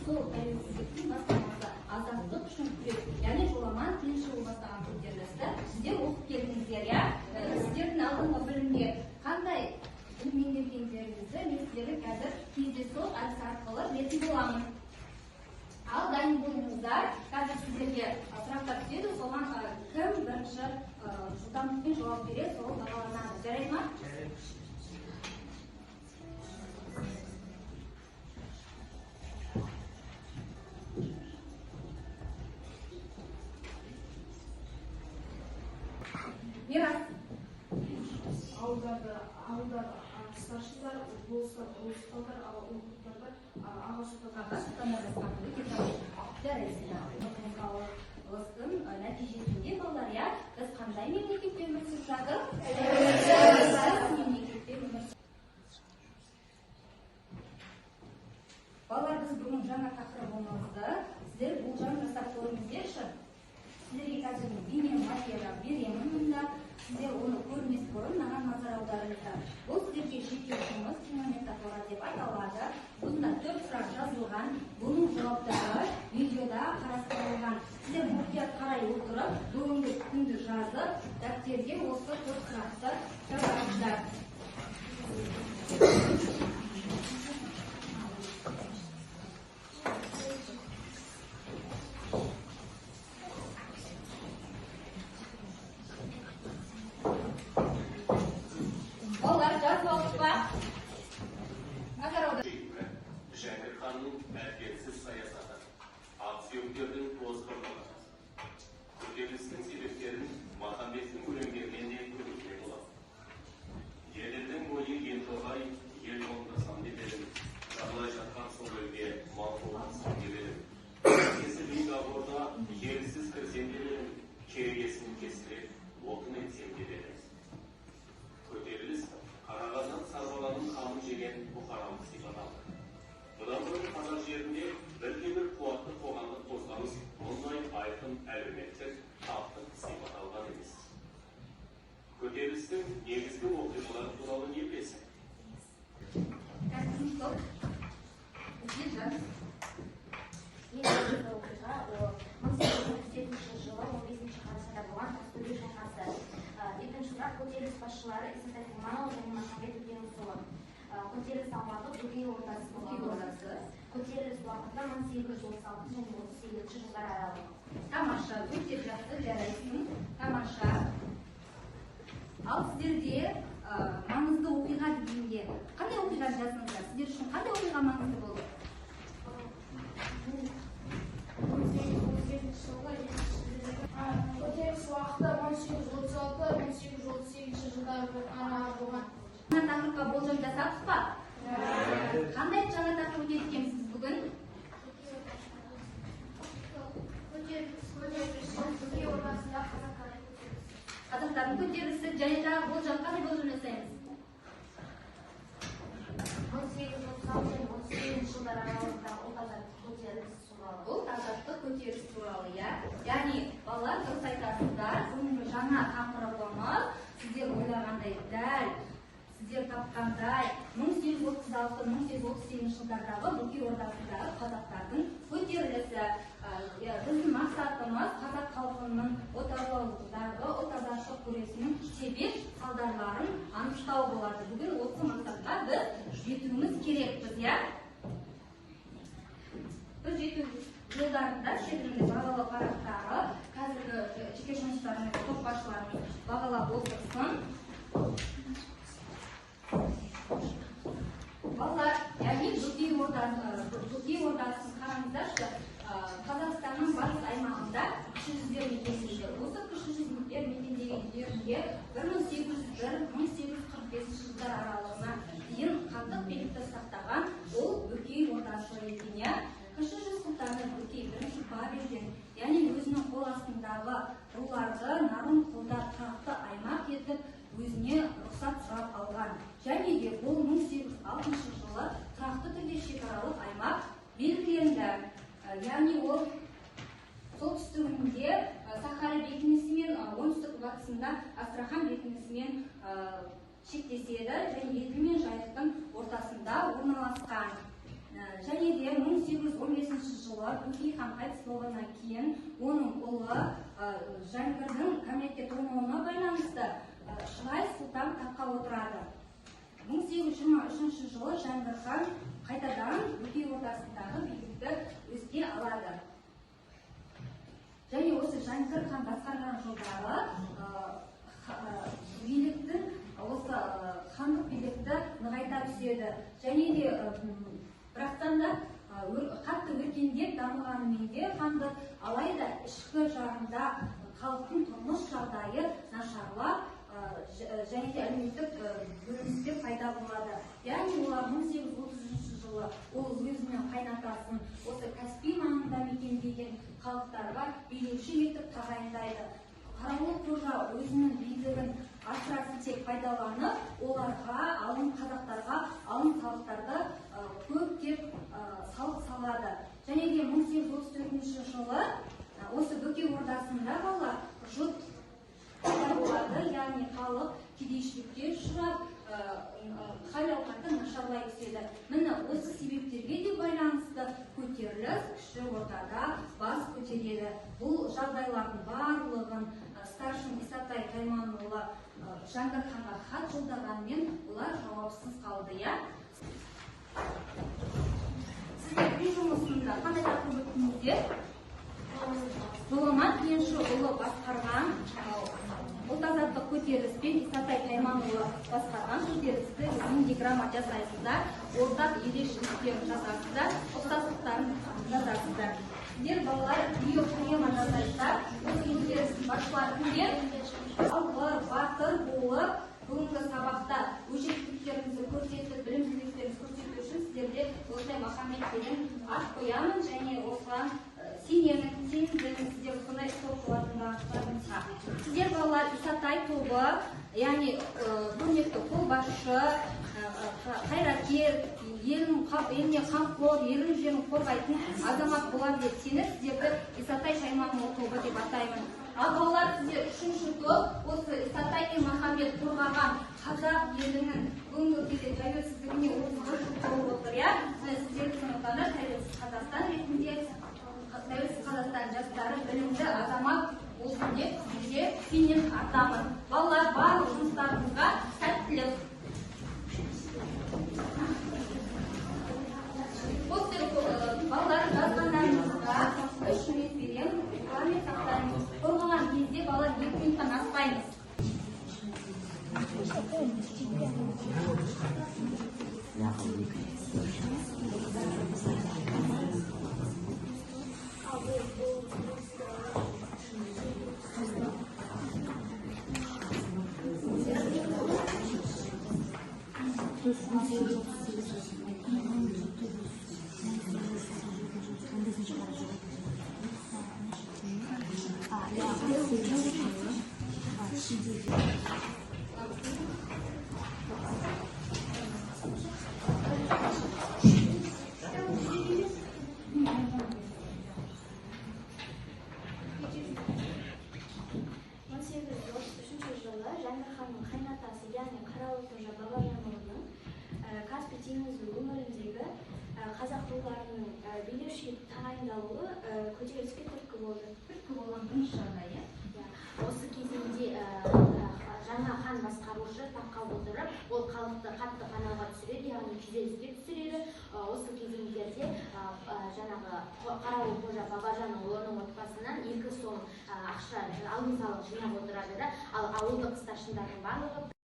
сол тәуелсіздіктің бастамасы азаттық үшін күрес, яғни жоламан тыныш жол бастаған көтерілісті сіздер оқып келдіңіздер, иә? Сіздердің алдыңғы білімге қандай меңгергендеріңізді мен сіздерге қазір кездейсоқ әдіс арқылы білетін боламын. Ал дайын болыңыздар, қазір сіздерге сұрақтар түседі, соған кім бірінші жылдамдықпен жауап береді, сол бағаланады. Жарайды ма? Мирас. Ауылдар старшындар, болыстар, округтарда аға сұлтандар нәтижесінде балалар, иә, біз қандай мемлекетте өмір сүріп жатырмыз? Балалар, біз бүгін жаңа тақырыбымызды сіздер болжам жасап көріңіздерші. Сіздерге қазір бейне материал беремін мұнда. Сіздер оны көрмес бұрын маған назар аударыңыздар. Бұл сіздерге жеке жұмыс, кинометафора деп аталады. Бұнда 4 сұрақ жазылған. Бұның жауаптары видеода қарастырылған. Сіздер мұқият қарай отырып, бүгінгі күнді жазып, дәптерге осы 4 сұрақты жазыңыздар. Көтерілістің себептерін Махамбеттің өлеңдерінен де көруге болады. Елдің бойы ентоғай, ел болмасам деп едім, жағалай жатқан сол елге мал болмасам деп едім. Кесі биік ағорда елсіз кірсем деп едім, керегесін кестіріп, отын етсем деп едім. Көтеріліс қарағаннан сарбаланың қамын жеген бұқараны сипатталды. Бұдан бұрын қазақ жерінде бірде-бір қуатты қоғамдық қозғалыс мұндай айқын әлеуметтік таптық сипат алған емес. Көтерілістің негізгі оқиғалары туралы не білесің? Негізгі оқиға 1837 жылы 15 қарашада болған Ақтөбе шайқасы. Екінші сұрақ, көтеріліс басшылары Исатай Құлманұлы және Махамбет Өтемісұлы. Көтеріліс аумағы Бөкей ордасы. Көтеріліс уақыты 1836 және 38 жылдар аралығы. Тамаша, өте жақсы, жарайсың. Тамаша. Ал сіздерде маңызды оқиға дегенде қандай оқиға жаздыңыздар? Сіздер үшін қандай оқиға маңызды болды? Көтеріліс уақыты 1836-1838 жылдар аралығы болған. Жаңа тақырыпқа болжам жасадық па? Қандай жаңа тақырып өтетікенсіз бүгін? Қазақтардың көтерілісі және жаңа болжам қандай болжам жасаймыз? 1836-1838 жылдар аралығында бұл азаттық көтеріліс туралы, иә? Яғни, балалар дұрыс айтасыздар, бүгінгі жаңа тақырыбымыз сіздер ойлағандай дәл, сіздер тапқандай 1836-1838 жылдардағы Бөкей ордасындағы қазақтардың көтерілісі. Біздің мақсатымыз қазақ халқының отарлаудағы отаршылық күресінің себеп салдарларын анықтау болады. Бүгін осы мақсатқа біз жетуіміз керекпіз, иә? Біз жету жылдарында шетелдік бағалау парақтары қазіргі жеке жұмыстарының топ басшыларының бағалап отырсын. Балалар, яғни Бөкей ордасын қараңыздаршы, Қазақстанның барлық аймағында кіші жүздер мекендейді. Осы кіші жүздер мекендегендерінде 1801-1845 жылдар аралығына дейін хандық билікті сақтаған ол Бөкей ордасы екен. Кіші жүз сұлтаны Бөкей бірінші Бабелден, яғни өзінің қол астындағы руларды нарын қолдап тұрақты аймақ етіп, өзіне рұқсат сұрап алған. Және де бұл 1806 жылы тұрақты түрде шекаралық аймақ белгіленді. Яғни ол солтүстігінде Сахара бекінісімен, оңтүстік батысында Астрахан бекінісімен шектеседі және Еділ мен Жайықтың ортасында орналасқан. Және де 1815 жылы Бөкей хан қайтыс болғаннан кейін оның ұлы Жәңгірдің кәмелетке толмауына байланысты Шығай сұлтан таққа отырады. 1823 жылы Жәңгір хан қайтадан Бөкей ордасындағы билікті өзге алады. Және осы Жәңгір хан басқарған жылдары биліктің осы хандық билікті нығайта түседі. Және де бірақтан да қатты өркендеп дамығанымен де хандық, алайда ішкі жағында халықтың тұрмыс жағдайы нашарлап, және де әлеуметтік бөліністер пайда болады. Яғни олар 1830 жылы ол өзінің қайнатасын осы Каспий маңында мекендеген халықтарға билеуші етіп тағайындайды. Қарауыл қожа өзінің билігін асырасын тек пайдаланып, оларға, алым қазақтарға, алым салықтарды көптеп салық салады. Және де 1834 жылы осы Бөкей ордасында балалар жұт болады, яғни халық кедейшілікке ұшырап, хал-ауқаты нашарлай түседі. Міне осы себептерге де байланысты көтеріліс кіші ордада бас көтереді. Бұл жағдайлардың барлығын старшын Исатай Тайманұлы Жәңгір ханға хат жолдағанымен олар жауапсыз қалды. Сіздер үй жұмысында қандай тақырып өттіңіздер? Зұлмат Еншіұлы басқарған ұлт-азаттық көтеріліспен Исатай Тайманұлы басқарған көтерілісті диаграмма жасайсыздар, ортақ ерекшеліктерін жасарсыздар, ұқсастықтарын жасарсыздар. Сіздер балалар биохрема жасайсыздар, осы көтерілістің басшылары кімдер? Алғыр, батыр болып, бүгінгі сабақта өжеттіктеріңізді көрсетіп, білімділіктеріңізді көрсету үшін сіздерде осылай Махамбет деген ат қоямын, және осыған сенемін, сіздер сондай топ болатындықтарыңызға. Сіздер балалар Исатай тобы, яғни көрнекті қолбасшы, қайраткер, еліне қамқор, елін жерін қорғайтын азамат болар деп сеніп, сіздерді Исатай Тайманұлы тобы деп атаймын. Ал балалар, сіздер үшінші топ, осы Исатай мен Махамбет қорғаған қазақ елінің бүгінгі кезде тәуелсіздігіне 30 жыл толып отыр. Сіздер сондықтан да тәуелсіз Қазақстан ретінде, тәуелсіз Қазақстан жастары білімді азамат болсын деп сізге сенім артамын. Балалар, барлық жұмыстарыңызға сәттілік. Балалар, жазғандарыңызға 3 минут беремін, регламент сақтаймыз. Қорғаған кезде балалар 2 минуттан аспаймыз. Каспий теңізі өңіріндегі қазақ руларының билеушіге тағайындалуы көтеріліске түрткі болды. Түрткі болған бірінші жағдай. Осы кезеңде жаңа хан басқарушы таққа отырып, ол халықты қатты қанауға түсіреді, яғни күйзеліске түсіреді. Осы кезеңдерде жаңағы Қарауыл қожа Бабажанның оның отбасынан 2 сом ақша алым салық жинап отырады да, ал ауылдық старшындардың барлығы